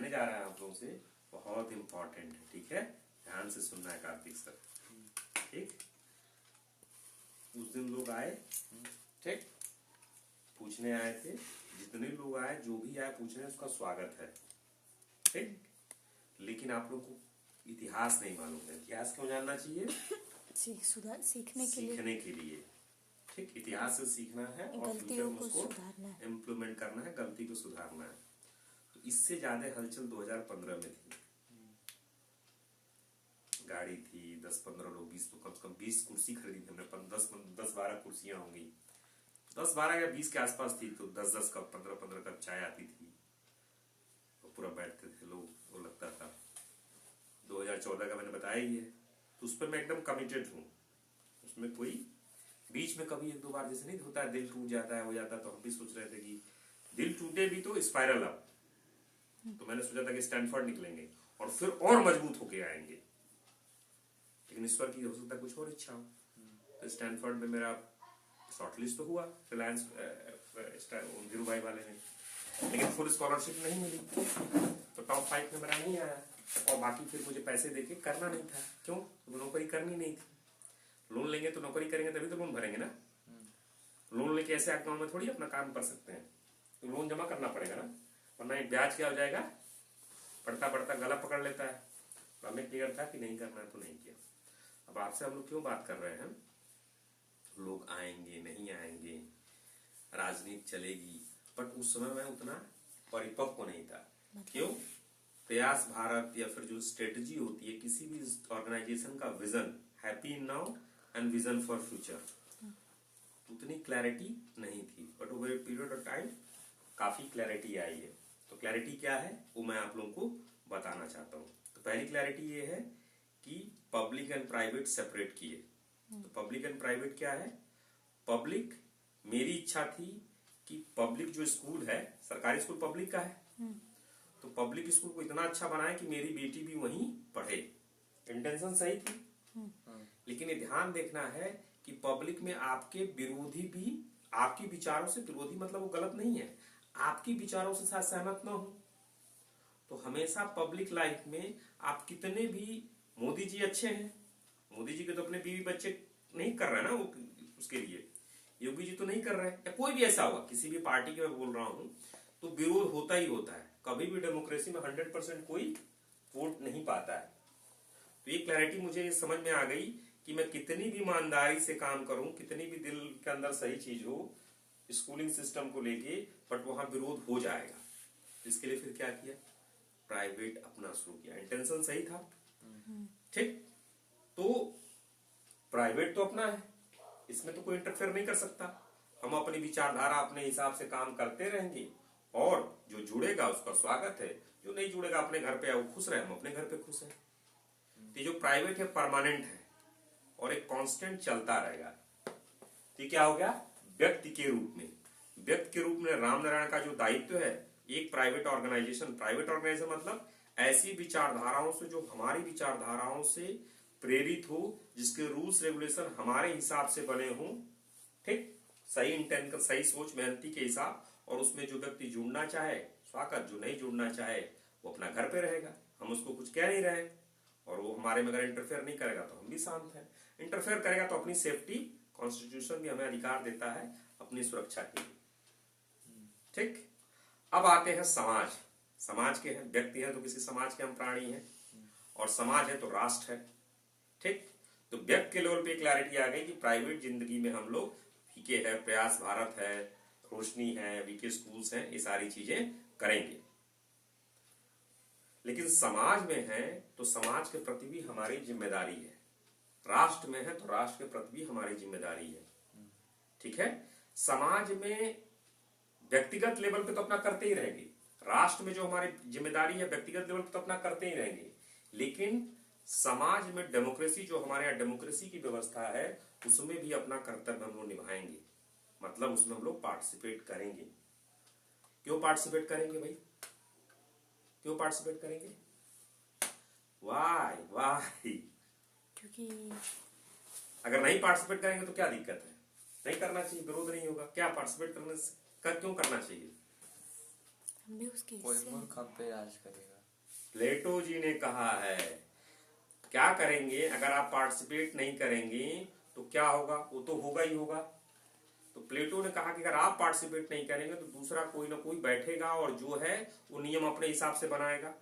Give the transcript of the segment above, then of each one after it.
कहने जा रहा है आप लोगों से बहुत इंपॉर्टेंट है, ठीक है? ध्यान से सुनना है कार्तिक सर, ठीक? उस दिन लोग आए, ठीक, पूछने आए थे। जितने लोग आए, जो भी आए पूछने, उसका स्वागत है, ठीक? लेकिन आप लोग को इतिहास नहीं मालूम है। इतिहास क्यों जानना चाहिए? सीखने के लिए, ठीक? इतिहास से सीखना है और फ्यूचर में उसको इम्प्लीमेंट करना है, गलती को सुधारना है। तो इससे ज्यादा हलचल 2015 में थी। गाड़ी थी, 10-15 लोग, 20 तो कम से कम 20 कुर्सी खरीदी थी हमने। 10-12 कुर्सियां होंगी, 10-12 या 20 के आसपास थी। तो 10-10 कप, 15-15 कप चाय आती थी, तो पूरा बैठते थे लोग, वो लगता था। 2014 का मैंने बताया ही है, तो उस पर मैं एकदम कमिटेड हूँ। उसमें कोई बीच में कभी 1-2 बार जैसे नहीं होता है, दिल टूट जाता है, हो जाता है, तो हम भी सोच रहे थे कि दिल टूटे भी तो स्पाइरल अप। तो मैंने सोचा था कि स्टैनफोर्ड निकलेंगे और फिर और मजबूत होके आएंगे, लेकिन ईश्वर की हो सकता है कुछ और इच्छा हो। तो स्टैनफोर्ड में मेरा शॉर्टलिस्ट तो हुआ रिलायंस धीरूभाई वाले में, लेकिन फुल स्कॉलरशिप नहीं मिली, तो टॉप 5 में मेरा नहीं आया। और बाकी फिर मुझे पैसे देके करना नहीं था। क्यों? नौकरी करनी नहीं थी। लोन लेंगे तो नौकरी करेंगे तभी तो लोन भरेंगे ना। लोन लेके ऐसे अकाउंट में थोड़ी अपना काम कर सकते हैं, तो लोन जमा करना पड़ेगा ना, वरना एक ब्याज क्या हो जाएगा, पढ़ता पढ़ता गला पकड़ लेता है। तो हमें क्लियर था कि नहीं करना है, तो नहीं किया। अब आपसे हम लोग क्यों बात कर रहे हैं? लोग आएंगे नहीं आएंगे, राजनीति चलेगी, बट उस समय मैं उतना परिपक्व नहीं था। क्यों? प्रयास भारत या फिर जो स्ट्रेटजी होती है किसी भी ऑर्गेनाइजेशन का, vision happy now and vision for future, उतनी क्लैरिटी नहीं थी। But over a period of time काफी क्लैरिटी आई है। तो क्लैरिटी क्या है वो मैं आप लोगों को बताना चाहता हूँ। तो पहली क्लैरिटी ये है कि पब्लिक एंड प्राइवेट सेपरेट किए। तो पब्लिक एंड प्राइवेट क्या है? पब्लिक, मेरी इच्छा थी कि पब्लिक जो स्कूल है, सरकारी स्कूल पब्लिक का है, तो पब्लिक स्कूल को इतना अच्छा बनाए कि मेरी बेटी भी वहीं पढ़े। इंटेंशन सही थी, लेकिन ये ध्यान देखना है कि पब्लिक में आपके विरोधी भी, आपके विचारों से विरोधी मतलब वो गलत नहीं है, आपके विचारों से साथ सहमत ना हो। तो हमेशा पब्लिक लाइफ में आप कितने भी, मोदी जी अच्छे हैं, मोदी जी के तो अपने बीवी बच्चे नहीं कर रहे ना वो, उसके लिए योगी जी तो नहीं कर रहे, या कोई भी ऐसा हुआ किसी भी पार्टी के मैं बोल रहा हूं, तो विरोध होता ही होता है। कभी भी डेमोक्रेसी में 100% कोई वोट नहीं पाता है। तो ये क्लैरिटी मुझे समझ में आ गई कि मैं कितनी भी ईमानदारी से काम करूं, कितनी भी दिल के अंदर सही चीज हो स्कूलिंग सिस्टम को लेके, बट वहां विरोध हो जाएगा। इसके लिए फिर क्या किया? प्राइवेट अपना शुरू किया। इंटेंशन सही था, ठीक? तो प्राइवेट तो अपना है, इसमें तो कोई इंटरफेयर नहीं कर सकता। हम अपनी विचारधारा अपने हिसाब से काम करते रहेंगे, और जो जुड़ेगा उसका स्वागत है, जो नहीं जुड़ेगा अपने घर पे, वो खुश रहे, हम अपने घर पे खुश हैं। तो जो प्राइवेट है परमानेंट है और एक कांस्टेंट चलता रहेगा। तो क्या हो गया? व्यक्ति के रूप में, व्यक्ति के रूप में रामनारायण का जो दायित्व है, एक प्राइवेट ऑर्गेनाइजेशन मतलब ऐसी विचारधाराओं से जो हमारी विचारधाराओं से प्रेरित हो, जिसके रूल्स रेगुलेशन हमारे हिसाब से बने हों, ठीक? सही इंटेंट, सही सोच, मेहनती के हिसाब, और उसमें जो व्यक्ति जुड़ना चाहे स्वागत, जो नहीं जुड़ना चाहे वो अपना घर पे रहेगा, हम उसको कुछ कह नहीं रहे, और वो हमारे में अगर इंटरफेयर नहीं करेगा तो हम भी शांत हैं। इंटरफेयर करेगा तो अपनी सेफ्टी, कॉन्स्टिट्यूशन भी हमें अधिकार देता है अपनी सुरक्षा के लिए, ठीक? अब आते हैं समाज। समाज के हैं, व्यक्ति हैं तो किसी समाज के हम प्राणी हैं, और समाज है तो राष्ट्र है, ठीक? तो व्यक्ति के लेवल पे क्लैरिटी आ गई कि प्राइवेट जिंदगी में हम लोग वीके है, प्रयास भारत है, रोशनी है, वीके स्कूल्स हैं, ये सारी चीजें करेंगे। लेकिन समाज में है तो समाज के प्रति भी हमारी जिम्मेदारी है, राष्ट्र में है तो राष्ट्र के प्रति भी हमारी जिम्मेदारी है, ठीक है? समाज में व्यक्तिगत लेवल पे तो अपना करते ही रहेंगे, राष्ट्र में जो हमारी जिम्मेदारी है व्यक्तिगत लेवल पे तो अपना करते ही रहेंगे, लेकिन समाज में डेमोक्रेसी, जो हमारे यहाँ डेमोक्रेसी की व्यवस्था है, उसमें भी अपना कर्तव्य हम लोग निभाएंगे। मतलब उसमें हम लोग पार्टिसिपेट करेंगे। क्यों पार्टिसिपेट करेंगे भाई? क्यों पार्टिसिपेट करेंगे? Why why? क्योंकि अगर नहीं पार्टिसिपेट करेंगे तो क्या दिक्कत है? नहीं करना चाहिए, विरोध नहीं होगा। क्या पार्टिसिपेट करने का क्यों करना चाहिए? हम भी उसके कोई हिस्से हैं। मूर्ख हम पे राज करेगा। प्लेटो जी ने कहा है, क्या करेंगे अगर आप पार्टिसिपेट नहीं करेंगे तो क्या होगा, वो तो होगा ही होगा। तो प्लेटो ने कहा कि अगर आप पार्टिसिपेट नहीं करेंगे तो दूसरा कोई ना कोई बैठेगा और जो है वो नियम अपने हिसाब से बनाएगा।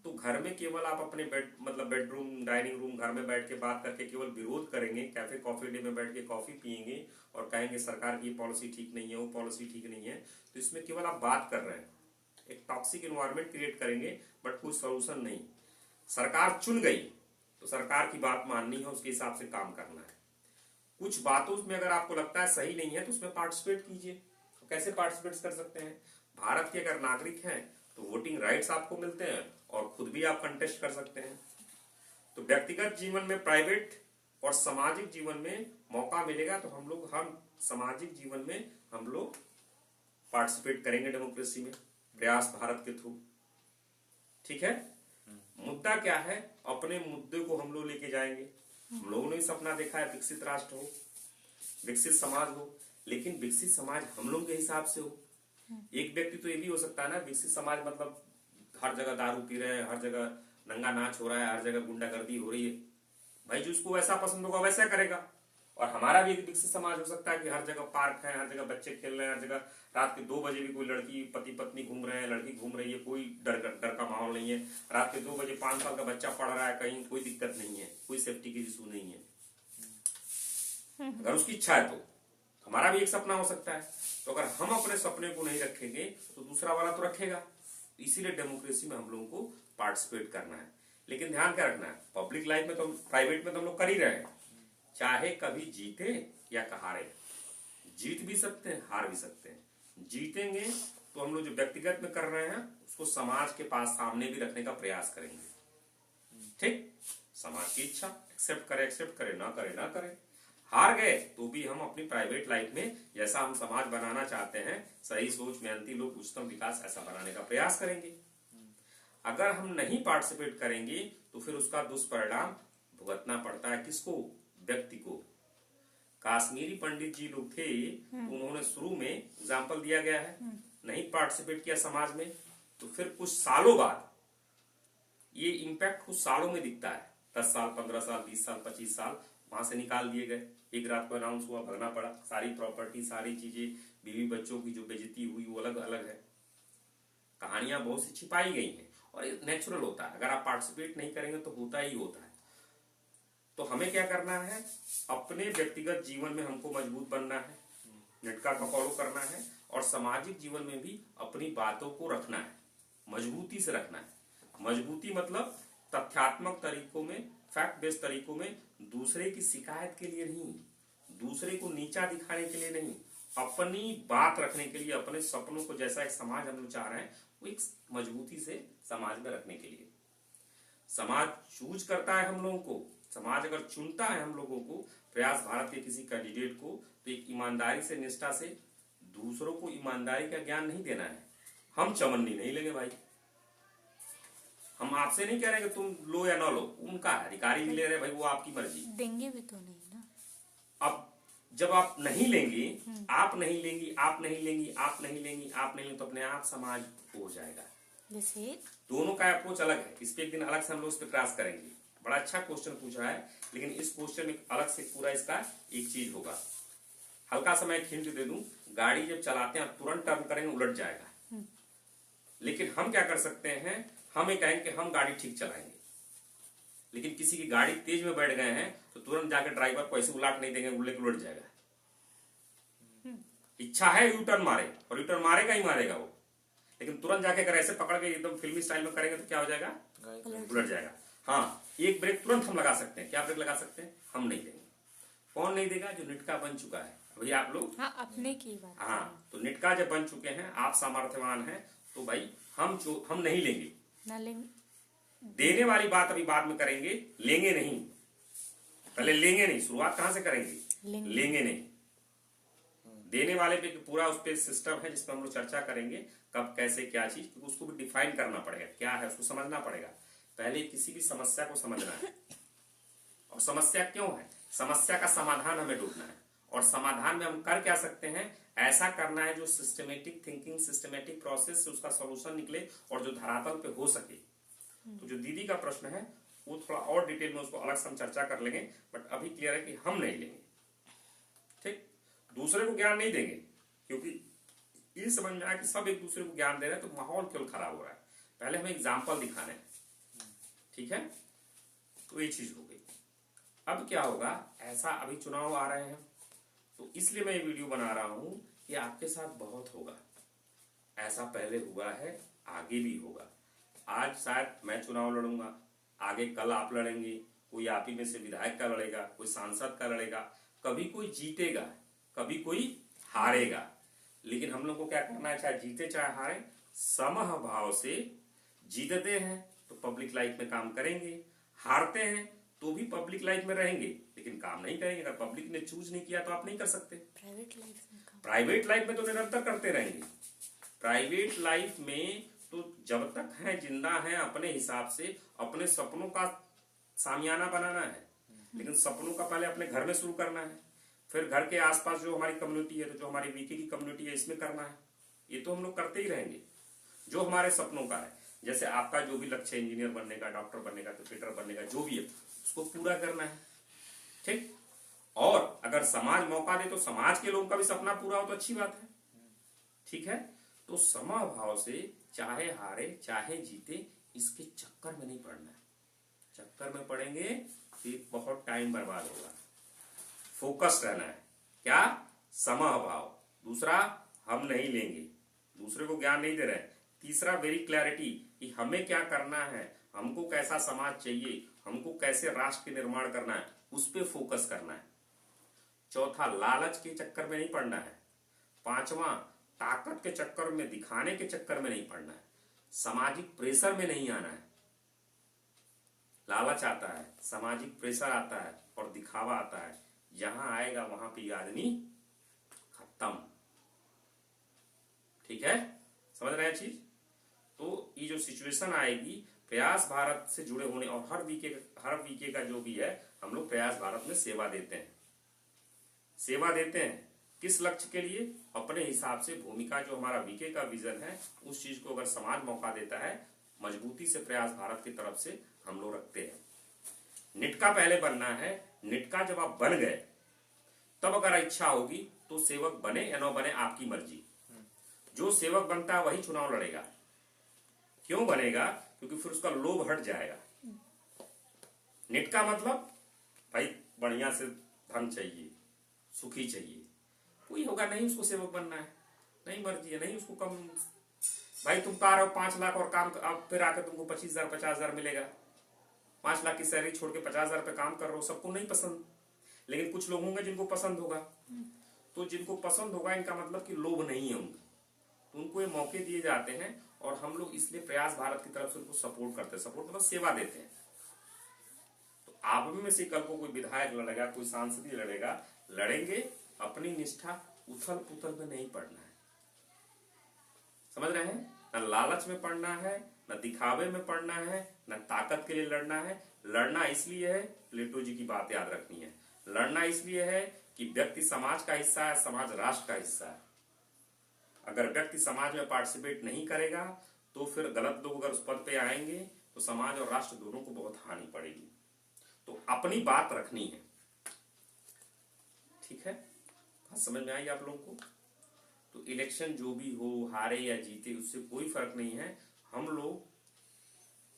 तो घर में केवल आप अपने बेडरूम डाइनिंग रूम घर में बैठ के बात करके केवल विरोध करेंगे, कैफे कॉफी डे में बैठ के कॉफी पियेंगे और कहेंगे सरकार की पॉलिसी ठीक नहीं है, वो पॉलिसी ठीक नहीं है, तो इसमें केवल आप बात कर रहे हैं, एक टॉक्सिक एनवायरनमेंट क्रिएट करेंगे, बट कोई सोल्यूशन नहीं। सरकार चुन गई तो सरकार की बात माननी है, उसके हिसाब से काम करना है। कुछ बातों में अगर आपको लगता है सही नहीं है तो उसमें पार्टिसिपेट कीजिए। तो कैसे पार्टिसिपेट कर सकते हैं? भारत के अगर नागरिक हैं तो वोटिंग राइट्स आपको मिलते हैं और खुद भी आप कंटेस्ट कर सकते हैं। तो व्यक्तिगत जीवन में, प्राइवेट और सामाजिक जीवन में मौका मिलेगा तो हम सामाजिक जीवन में हम लोग पार्टिसिपेट करेंगे डेमोक्रेसी में, प्रयास भारत के थ्रू। ठीक है। मुद्दा क्या है? अपने मुद्दे को हम लोग लेके जाएंगे। हम लोगों ने सपना देखा है विकसित राष्ट्र हो, विकसित समाज हो, लेकिन विकसित समाज हम लोग के हिसाब से हो। एक व्यक्ति तो ये भी हो सकता है ना, विकसित समाज मतलब हर जगह दारू पी रहे हैं, हर जगह नंगा नाच हो रहा है, हर जगह गुंडागर्दी हो रही है। भाई जिसको वैसा पसंद होगा वैसा करेगा। और हमारा भी एक विकसित समाज हो सकता है कि हर जगह पार्क है, हर जगह बच्चे खेल रहे हैं, हर जगह रात के 2 बजे भी कोई लड़की पति पत्नी घूम रहे हैं, लड़की घूम रही है, कोई डर का माहौल नहीं है। रात के 2 बजे 5 साल का बच्चा पढ़ रहा है, कहीं कोई दिक्कत नहीं है, कोई सेफ्टी की इशू नहीं है, अगर उसकी इच्छा है तो। हमारा भी एक सपना हो सकता है। तो अगर हम अपने सपने को नहीं रखेंगे तो दूसरा वाला तो रखेगा। इसीलिए डेमोक्रेसी में हम लोगों को पार्टिसिपेट करना है। लेकिन ध्यान क्या रखना है, पब्लिक लाइफ में तो, प्राइवेट में तो हम लोग कर ही रहे हैं, चाहे कभी जीते या हारे। जीत भी सकते हैं, हार भी सकते हैं। जीतेंगे तो हम लोग जो व्यक्तिगत में कर रहे हैं उसको समाज के पास सामने भी रखने का प्रयास करेंगे। ठीक, समाज की इच्छा एक्सेप्ट करे ना करे। हार गए तो भी हम अपनी प्राइवेट लाइफ में जैसा हम समाज बनाना चाहते हैं, सही सोच, मेहनती लोग, उच्चतम विकास, ऐसा बनाने का प्रयास करेंगे। अगर हम नहीं पार्टिसिपेट करेंगे तो फिर उसका दुष्परिणाम भुगतना पड़ता है किसको? व्यक्ति को। काश्मीरी पंडित जी लोग थे, उन्होंने शुरू में एग्जाम्पल दिया गया है, नहीं पार्टिसिपेट किया समाज में, तो फिर कुछ सालों बाद ये इम्पैक्ट कुछ सालों में दिखता है। 10 साल, 15 साल, 20 साल, 25 साल वहां से निकाल दिए गए। एक रात को अनाउंस हुआ, भगना पड़ा। सारी प्रॉपर्टी, सारी चीजें, बीवी बच्चों की जो बेइज्जती हुई वो अलग अलग है। कहानियां बहुत सी छिपाई गई हैं और ये नेचुरल होता है। अगर आप पार्टिसिपेट नहीं करेंगे तो होता ही होता है। तो हमें क्या करना है? अपने व्यक्तिगत जीवन में हमको मजबूत बनना है, निटका का फॉलो करना है, और सामाजिक जीवन में भी अपनी बातों को रखना है, मजबूती से रखना है। मजबूती मतलब तथ्यात्मक तरीकों में, फैक्ट बेस्ड तरीकों में, दूसरे की शिकायत के लिए नहीं, दूसरे को नीचा दिखाने के लिए नहीं, अपनी बात रखने के लिए, अपने सपनों को, जैसा एक समाज हम लोग चाह रहे हैं वो एक मजबूती से समाज में रखने के लिए। समाज चूज करता है हम लोगों को, समाज अगर चुनता है हम लोगों को, प्रयास भारत के किसी कैंडिडेट को, तो एक ईमानदारी से, निष्ठा से, दूसरों को ईमानदारी का ज्ञान नहीं देना है। हम चवन्नी नहीं लेंगे भाई। हम आपसे नहीं कह रहे कि तुम लो या ना लो, उनका अधिकारी नहीं ले रहे भाई, वो आपकी मर्जी। देंगे भी तो नहीं ना। अब जब आप नहीं लेंगे, आप नहीं लेंगी, आप नहीं लेंगी, आप नहीं लेंगी, आप नहीं लेंगे, तो अपने आप समाज हो जाएगा। जैसे दोनों का अप्रोच अलग है। इस पे एक दिन अलग से हम लोग इस पे प्रयास करेंगे। बड़ा अच्छा क्वेश्चन पूछा है, लेकिन इस क्वेश्चन में अलग से पूरा इसका एक चीज होगा। हल्का सा मैं हिंट दे दूं, गाड़ी जब चलाते हैं तुरंत टर्न करेंगे, उलट जाएगा। लेकिन हम क्या कर सकते हैं? हम ये कहेंगे कि हम गाड़ी ठीक चलाएंगे, लेकिन किसी की गाड़ी तेज में बैठ गए हैं तो तुरंत जाकर ड्राइवर को ऐसे उलाट नहीं देंगे, उलट जाएगा। इच्छा है यू टर्न मारे, और यू टर्न मारेगा ही मारेगा वो, लेकिन तुरंत जाके अगर ऐसे पकड़ के एकदम फिल्मी स्टाइल में करेंगे तो क्या हो जाएगा? उलट जाएगा। हाँ, एक ब्रेक तुरंत हम लगा सकते हैं। क्या ब्रेक लगा सकते हैं? हम नहीं देंगे। कौन नहीं देगा? जो निटका बन चुका है। अभी आप लोग, हाँ, अपने की बात। हाँ, तो निटका जब बन चुके हैं, आप सामर्थ्यवान हैं, तो भाई हम नहीं लेंगे ना लेंगे। देने वाली बात अभी बाद में करेंगे, लेंगे नहीं। पहले लेंगे नहीं, शुरुआत कहां से करेंगे? लेंगे नहीं। देने वाले पे पूरा उस पे सिस्टम है जिसपे हम लोग चर्चा करेंगे, कब, कैसे, क्या चीज, क्योंकि उसको भी डिफाइन करना पड़ेगा, क्या है उसको समझना पड़ेगा। पहले किसी भी समस्या को समझना है, और समस्या क्यों है, समस्या का समाधान हमें ढूंढना है, और समाधान में हम कर क्या सकते हैं, ऐसा करना है जो सिस्टमेटिक थिंकिंग, सिस्टमेटिक प्रोसेस से उसका सॉल्यूशन निकले और जो धरातल पे हो सके। तो जो दीदी का प्रश्न है वो थोड़ा और डिटेल में उसको अलग से हम चर्चा कर लेंगे, बट अभी क्लियर है कि हम नहीं लेंगे, ठीक, दूसरे को ज्ञान नहीं देंगे, क्योंकि ये समझ में आया कि सब एक दूसरे को ज्ञान दे रहे हैं तो माहौल केवल खराब हो रहा है। पहले हमें एग्जाम्पल दिखाने हैं, ठीक है, तो ये चीज हो गई। अब क्या होगा, ऐसा अभी चुनाव आ रहे हैं तो इसलिए मैं ये वीडियो बना रहा हूं कि आपके साथ बहुत होगा, ऐसा पहले हुआ है, आगे भी होगा। आज शायद मैं चुनाव लड़ूंगा, आगे कल आप लड़ेंगे, कोई आप ही में से विधायक का लड़ेगा, कोई सांसद का लड़ेगा, कभी कोई जीतेगा, कभी कोई हारेगा, लेकिन हम लोग को क्या करना है, चाहे जीते चाहे हारे, समह भाव से जीतते हैं तो पब्लिक लाइफ में काम करेंगे, हारते हैं तो भी पब्लिक लाइफ में रहेंगे, लेकिन काम नहीं करेंगे। अगर पब्लिक ने चूज नहीं किया तो आप नहीं कर सकते। प्राइवेट लाइफ में तो निरंतर करते रहेंगे। प्राइवेट लाइफ में तो जब तक है जिंदा है अपने हिसाब से अपने सपनों का सामियाना बनाना है, लेकिन सपनों का पहले अपने घर में शुरू करना है, फिर घर के आसपास जो हमारी कम्युनिटी है, तो जो हमारी वीके की कम्युनिटी है इसमें करना है। ये तो हम लोग करते ही रहेंगे जो हमारे सपनों का है। जैसे आपका जो भी लक्ष्य, इंजीनियर बनने का, डॉक्टर बनने का, क्रिकेटर बनने का, जो भी है उसको पूरा करना है, ठीक। और अगर समाज मौका दे तो समाज के लोगों का भी सपना पूरा हो तो अच्छी बात है, ठीक है। तो समभाव से चाहे हारे चाहे जीते इसके चक्कर में नहीं पड़ना है। चक्कर में पड़ेंगे फिर बहुत टाइम बर्बाद होगा। फोकस रहना है, क्या, समभाव। दूसरा, हम नहीं लेंगे, दूसरे को ज्ञान नहीं दे रहे हैं। तीसरा, वेरी क्लैरिटी कि हमें क्या करना है, हमको कैसा समाज चाहिए, हमको कैसे राष्ट्र के निर्माण करना है, उस पर फोकस करना है। चौथा, लालच के चक्कर में नहीं पड़ना है। पांचवा, ताकत के चक्कर में, दिखाने के चक्कर में नहीं पड़ना है। सामाजिक प्रेशर में नहीं आना है। लालच आता है, सामाजिक प्रेशर आता है और दिखावा आता है, जहां आएगा वहां पे आदमी खत्म, ठीक है, समझ रहे हैं चीज। तो ये जो सिचुएशन आएगी, प्रयास भारत से जुड़े होने, और हर वीके का जो भी है, हम लोग प्रयास भारत में सेवा देते हैं। सेवा देते हैं किस लक्ष्य के लिए, अपने हिसाब से भूमिका, जो हमारा वीके का विजन है उस चीज को अगर समाज मौका देता है, मजबूती से प्रयास भारत की तरफ से हम लोग रखते हैं। निटका पहले बनना है। निटका जब आप बन गए तब अगर इच्छा होगी तो सेवक बने या न बने, आपकी मर्जी। जो सेवक बनता है वही चुनाव लड़ेगा। क्यों बनेगा, क्योंकि फिर उसका लोभ हट जाएगा। निटका मतलब भाई बढ़िया से धन चाहिए, सुखी चाहिए, कोई होगा नहीं उसको सेवक बनना है, नहीं मर्जी है, नहीं उसको कम, भाई तुम पा रहे हो 5 लाख और काम, अब फिर आकर तुमको 25,000 50,000 मिलेगा। 5 लाख की सैलरी छोड़ के 50,000 पे काम कर रहे हो, सबको नहीं पसंद, लेकिन कुछ लोग होंगे जिनको पसंद होगा। तो जिनको पसंद होगा इनका मतलब कि लोभ नहीं है उनका, तो उनको ये मौके दिए जाते हैं और हम लोग इसलिए प्रयास भारत की तरफ से उनको सपोर्ट करते हैं। सपोर्ट मतलब सेवा देते हैं। तो आप में से कल को कोई विधायक लड़ेगा, कोई सांसद लड़ेगा, लड़ेंगे, अपनी निष्ठा उथल पुथल में नहीं पड़ना है, समझ रहे हैं। न लालच में पड़ना है, न दिखावे में पड़ना है, न ताकत के लिए लड़ना है। लड़ना इसलिए है, प्लेटो जी की बात याद रखनी है, लड़ना इसलिए है कि व्यक्ति समाज का हिस्सा है, समाज राष्ट्र का हिस्सा है। अगर व्यक्ति समाज में पार्टिसिपेट नहीं करेगा तो फिर गलत लोग अगर उस पद पे आएंगे तो समाज और राष्ट्र दोनों को बहुत हानि पड़ेगी। तो अपनी बात रखनी है, ठीक है, बात समझ में आई आप लोगों को। तो इलेक्शन जो भी हो, हारे या जीते, उससे कोई फर्क नहीं है। हम लोग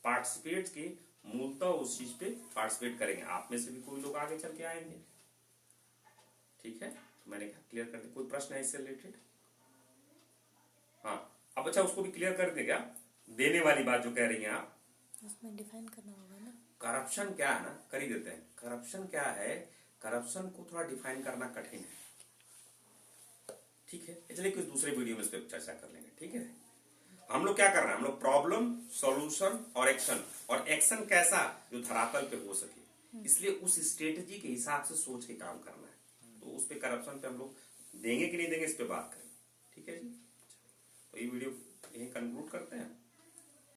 पार्टिसिपेट के मूलतः उस चीज पे पार्टिसिपेट करेंगे। आप में से भी कोई लोग आगे चल के आएंगे, ठीक है। तो मैंने कहा क्लियर कर दिया। कोई प्रश्न है इससे रिलेटेड? हाँ, अब अच्छा उसको भी क्लियर कर दे क्या, देने वाली बात जो कह रही हैं आप, उसमें डिफाइन करना होगा ना। करप्शन क्या है ना, कर ही देते हैं। करप्शन क्या है, करप्शन को थोड़ा डिफाइन करना कठिन है, ठीक है। इसलिए कुछ दूसरे वीडियो में इस पर चर्चा कर लेंगे, ठीक है। हम लोग क्या कर रहे हैं, हम लोग प्रॉब्लम, सॉल्यूशन और एक्शन, और एक्शन कैसा, जो धरातल पे हो सके, इसलिए उस स्ट्रेटेजी के हिसाब से सोच के काम करना है। तो उस पे करप्शन पे हम लोग देंगे कि नहीं देंगे, इस पे बात करें, ठीक है जी। तो ये वीडियो यही कंक्लूड करते हैं।